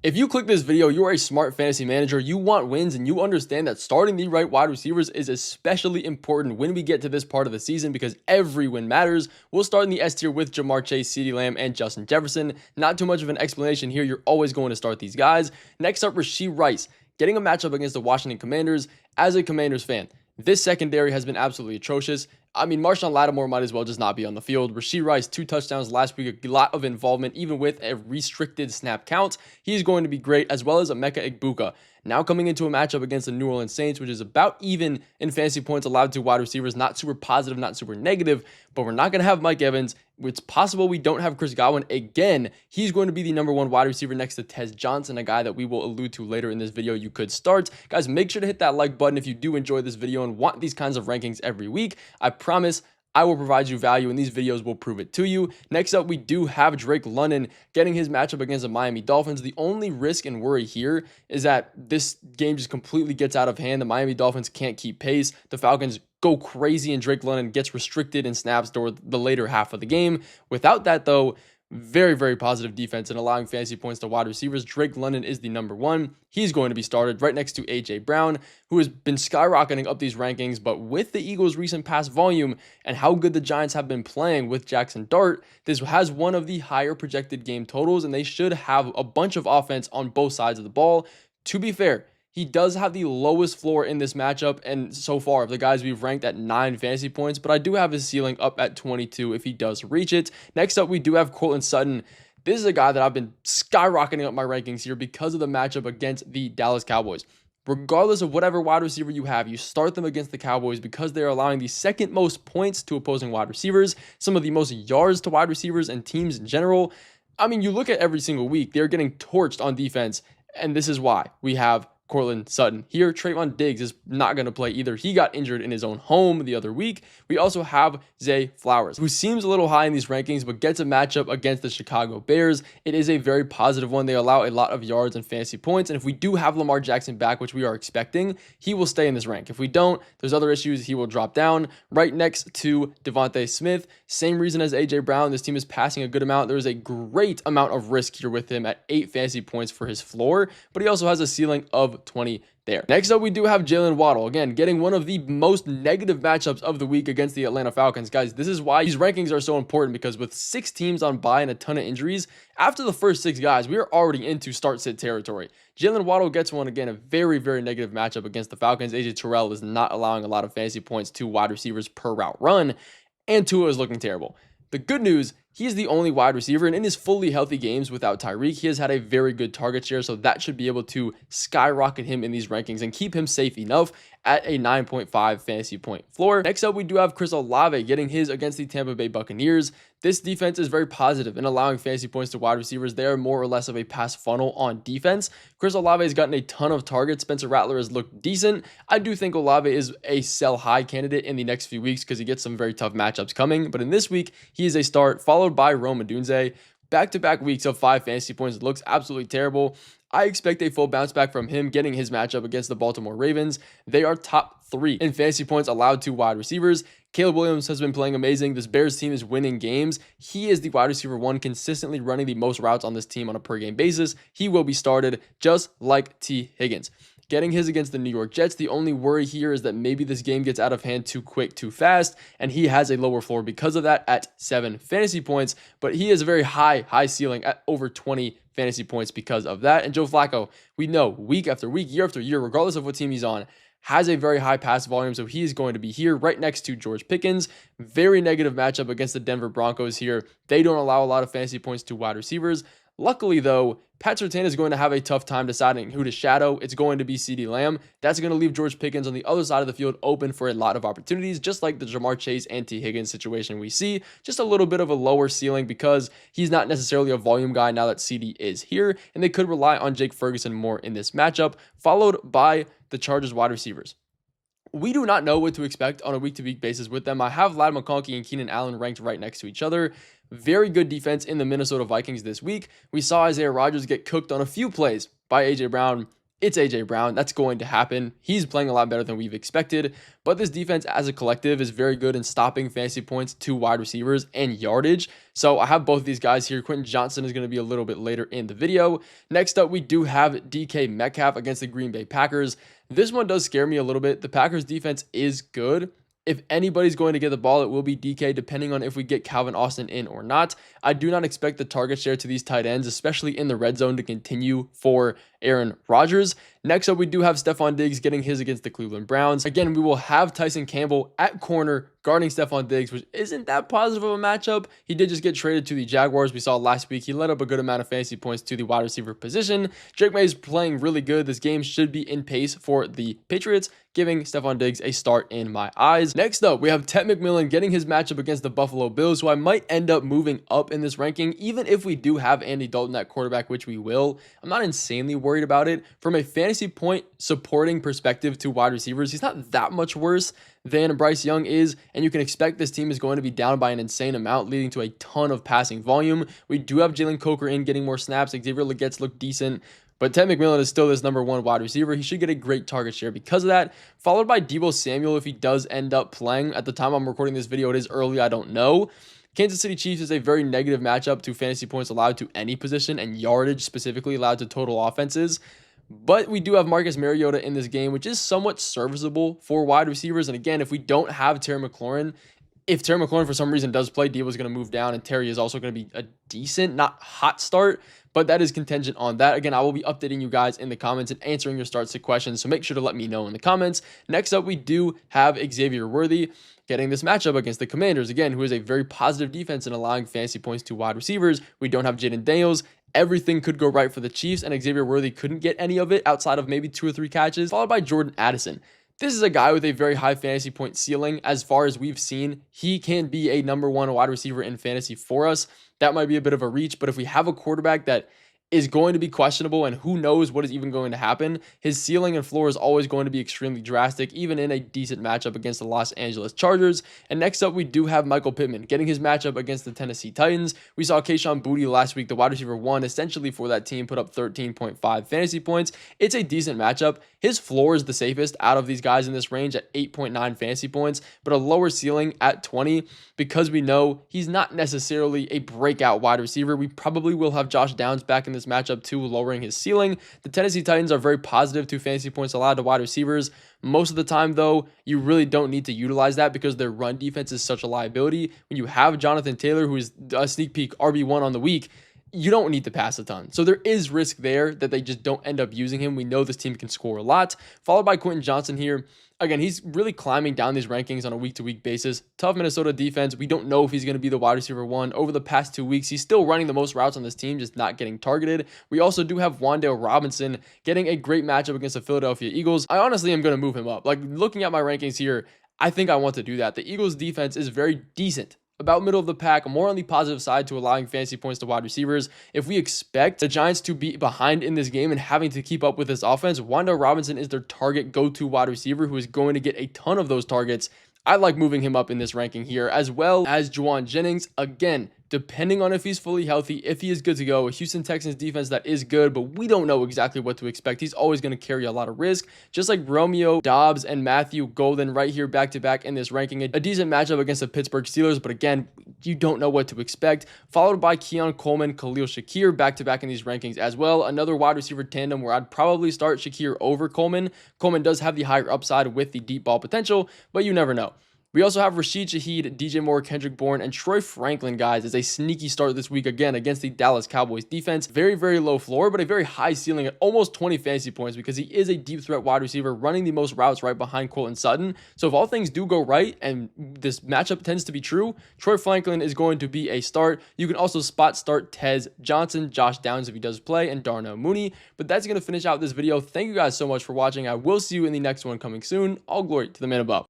If you click this video, you are a smart fantasy manager, you want wins, and you understand that starting the right wide receivers is especially important when we get to this part of the season because every win matters. We'll start in the S tier with Ja'Marr Chase, CeeDee Lamb, and Justin Jefferson. Not too much of an explanation here. You're always going to start these guys. Next up, Rashee Rice, getting a matchup against the Washington Commanders. As a Commanders fan, this secondary has been absolutely atrocious. I mean, Marshawn Lattimore might as well just not be on the field. Rashee Rice, 2 touchdowns last week, a lot of involvement, even with a restricted snap count. He's going to be great, as well as Emeka Egbuka. Now coming into a matchup against the New Orleans Saints, which is about even in fantasy points allowed to wide receivers, not super positive, not super negative, but we're not going to have Mike Evans. It's possible we don't have Chris Godwin again. He's going to be the number 1 wide receiver next to Tez Johnson, a guy that we will allude to later in this video. You could start. Guys, make sure to hit that like button if you do enjoy this video and want these kinds of rankings every week. I promise I will provide you value, and these videos will prove it to you. Next up, we do have Drake London getting his matchup against the Miami Dolphins. The only risk and worry here is that this game just completely gets out of hand. The Miami Dolphins can't keep pace. The Falcons go crazy, and Drake London gets restricted in snaps toward the later half of the game. Without that, though, very, very positive defense and allowing fantasy points to wide receivers. Drake London is the number 1. He's going to be started right next to A.J. Brown, who has been skyrocketing up these rankings. But with the Eagles' recent pass volume and how good the Giants have been playing with Jackson Dart, this has one of the higher projected game totals, and they should have a bunch of offense on both sides of the ball. To be fair, he does have the lowest floor in this matchup, and so far of the guys we've ranked at 9 fantasy points, but I do have his ceiling up at 22 if he does reach it. Next up, we do have Courtland Sutton. This is a guy that I've been skyrocketing up my rankings here because of the matchup against the Dallas Cowboys. Regardless of whatever wide receiver you have, you start them against the Cowboys because they're allowing the second most points to opposing wide receivers, some of the most yards to wide receivers and teams in general. I mean, you look at every single week, they're getting torched on defense, and this is why we have Courtland Sutton. Here, Trayvon Diggs is not going to play either. He got injured in his own home the other week. We also have Zay Flowers, who seems a little high in these rankings, but gets a matchup against the Chicago Bears. It is a very positive one. They allow a lot of yards and fantasy points, and if we do have Lamar Jackson back, which we are expecting, he will stay in this rank. If we don't, there's other issues. He will drop down right next to Devontae Smith. Same reason as A.J. Brown. This team is passing a good amount. There is a great amount of risk here with him at 8 fantasy points for his floor, but he also has a ceiling of 20 there. Next up, we do have Jalen Waddle, again, getting one of the most negative matchups of the week against the Atlanta Falcons. Guys, this is why these rankings are so important, because with 6 teams on bye and a ton of injuries, after the first 6 guys, we are already into start-sit territory. Jalen Waddle gets one, again, a very, very negative matchup against the Falcons. AJ Terrell is not allowing a lot of fantasy points to wide receivers per route run, and Tua is looking terrible. The good news, he is the only wide receiver, and in his fully healthy games without Tyreek, he has had a very good target share, so that should be able to skyrocket him in these rankings and keep him safe enough at a 9.5 fantasy point floor. Next up, we do have Chris Olave getting his against the Tampa Bay Buccaneers. This defense is very positive in allowing fantasy points to wide receivers. They are more or less of a pass funnel on defense. Chris Olave has gotten a ton of targets. Spencer Rattler has looked decent. I do think Olave is a sell high candidate in the next few weeks because he gets some very tough matchups coming. But in this week, he is a start, followed by Rome Odunze. Back-to-back weeks of 5 fantasy points. It looks absolutely terrible. I expect a full bounce back from him getting his matchup against the Baltimore Ravens. They are top 3 in fantasy points allowed to wide receivers. Caleb Williams has been playing amazing. This Bears team is winning games. He is the wide receiver 1 consistently running the most routes on this team on a per game basis. He will be started just like T. Higgins. Getting his against the New York Jets. The only worry here is that maybe this game gets out of hand too quick, too fast, and he has a lower floor because of that at 7 fantasy points, but he has a very high ceiling at over 20 fantasy points because of that. And Joe Flacco, we know week after week, year after year, regardless of what team he's on, has a very high pass volume, so he is going to be here right next to George Pickens. Very negative matchup against the Denver Broncos here. They don't allow a lot of fantasy points to wide receivers. Luckily, though, Pat Surtain is going to have a tough time deciding who to shadow. It's going to be CeeDee Lamb. That's going to leave George Pickens on the other side of the field open for a lot of opportunities, just like the Ja'Marr Chase and T. Higgins situation we see. Just a little bit of a lower ceiling because he's not necessarily a volume guy now that CeeDee is here, and they could rely on Jake Ferguson more in this matchup, followed by the Chargers wide receivers. We do not know what to expect on a week-to-week basis with them. I have Ladd McConkey and Keenan Allen ranked right next to each other. Very good defense in the Minnesota Vikings this week. We saw Isaiah Rodgers get cooked on a few plays by A.J. Brown. it's AJ Brown. That's going to happen. He's playing a lot better than we've expected, but this defense as a collective is very good in stopping fantasy points to wide receivers and yardage. So I have both of these guys here. Quentin Johnson is going to be a little bit later in the video. Next up, we do have DK Metcalf against the Green Bay Packers. This one does scare me a little bit. The Packers defense is good. If anybody's going to get the ball, it will be DK, depending on if we get Calvin Austin in or not. I do not expect the target share to these tight ends, especially in the red zone, to continue for Aaron Rodgers. Next up, we do have Stefon Diggs getting his against the Cleveland Browns. Again, we will have Tyson Campbell at corner guarding Stefon Diggs, which isn't that positive of a matchup. He did just get traded to the Jaguars. We saw last week he let up a good amount of fantasy points to the wide receiver position. Drake May is playing really good. This game should be in pace for the Patriots, giving Stefon Diggs a start in my eyes. Next up, we have Ted McMillan getting his matchup against the Buffalo Bills, who I might end up moving up in this ranking, even if we do have Andy Dalton at quarterback, which we will. I'm not insanely worried about it. From a fantasy point supporting perspective to wide receivers, he's not that much worse than Bryce Young is, and you can expect this team is going to be down by an insane amount, leading to a ton of passing volume. We do have Jalen Coker in getting more snaps. Xavier Legette's look decent, but Ted McMillan is still this number one wide receiver. He should get a great target share because of that, followed by Deebo Samuel if he does end up playing. At the time I'm recording this video, it is early, I don't know. Kansas City Chiefs is a very negative matchup to fantasy points allowed to any position and yardage specifically allowed to total offenses. But we do have Marcus Mariota in this game, which is somewhat serviceable for wide receivers. And again, if we don't have Terry McLaurin, if Terry McLaurin for some reason does play, Deebo is going to move down, and Terry is also going to be a decent, not hot start, but that is contingent on that. Again, I will be updating you guys in the comments and answering your start sit questions, so make sure to let me know in the comments. Next up, we do have Xavier Worthy getting this matchup against the Commanders, again, who is a very positive defense in allowing fantasy points to wide receivers. We don't have Jaden Daniels. Everything could go right for the Chiefs, and Xavier Worthy couldn't get any of it outside of maybe 2 or 3 catches, followed by Jordan Addison. This is a guy with a very high fantasy point ceiling. As far as we've seen, he can be a number one wide receiver in fantasy for us. That might be a bit of a reach, but if we have a quarterback that is going to be questionable and who knows what is even going to happen, his ceiling and floor is always going to be extremely drastic, even in a decent matchup against the Los Angeles Chargers. And next up, we do have Michael Pittman getting his matchup against the Tennessee Titans. We saw Kayshon Boutte last week, the wide receiver one, essentially for that team, put up 13.5 fantasy points. It's a decent matchup. His floor is the safest out of these guys in this range at 8.9 fantasy points, but a lower ceiling at 20 because we know he's not necessarily a breakout wide receiver. We probably will have Josh Downs back in this matchup too, lowering his ceiling. The Tennessee Titans are very positive to fantasy points allowed to wide receivers. Most of the time, though, you really don't need to utilize that because their run defense is such a liability. When you have Jonathan Taylor, who is a sneak peek RB1 on the week, you don't need to pass a ton. So there is risk there that they just don't end up using him. We know this team can score a lot. Followed by Quentin Johnson here. Again, he's really climbing down these rankings on a week-to-week basis. Tough Minnesota defense. We don't know if he's going to be the wide receiver one. Over the past 2 weeks, he's still running the most routes on this team, just not getting targeted. We also do have Wan'Dale Robinson getting a great matchup against the Philadelphia Eagles. I honestly am going to move him up. Like, looking at my rankings here, I think I want to do that. The Eagles defense is very decent, about middle of the pack, more on the positive side to allowing fantasy points to wide receivers. If we expect the Giants to be behind in this game and having to keep up with this offense, Wan'Dale Robinson is their target go-to wide receiver who is going to get a ton of those targets. I like moving him up in this ranking here, as well as Juwan Jennings. Again, depending on if he's fully healthy, if he is good to go, a Houston Texans defense that is good, but we don't know exactly what to expect. He's always going to carry a lot of risk, just like Romeo Doubs and Matthew Golden right here back-to-back in this ranking. A decent matchup against the Pittsburgh Steelers, but again, you don't know what to expect. Followed by Keon Coleman, Khalil Shakir back-to-back in these rankings as well. Another wide receiver tandem where I'd probably start Shakir over Coleman. Coleman does have the higher upside with the deep ball potential, but you never know. We also have Rashid Shaheed, DJ Moore, Kendrick Bourne, and Troy Franklin, guys, as a sneaky start this week, again, against the Dallas Cowboys defense. Very, very low floor, but a very high ceiling at almost 20 fantasy points because he is a deep threat wide receiver running the most routes right behind Courtland Sutton. So if all things do go right, and this matchup tends to be true, Troy Franklin is going to be a start. You can also spot start Tez Johnson, Josh Downs if he does play, and Darnell Mooney. But that's going to finish out this video. Thank you guys so much for watching. I will see you in the next one coming soon. All glory to the man above.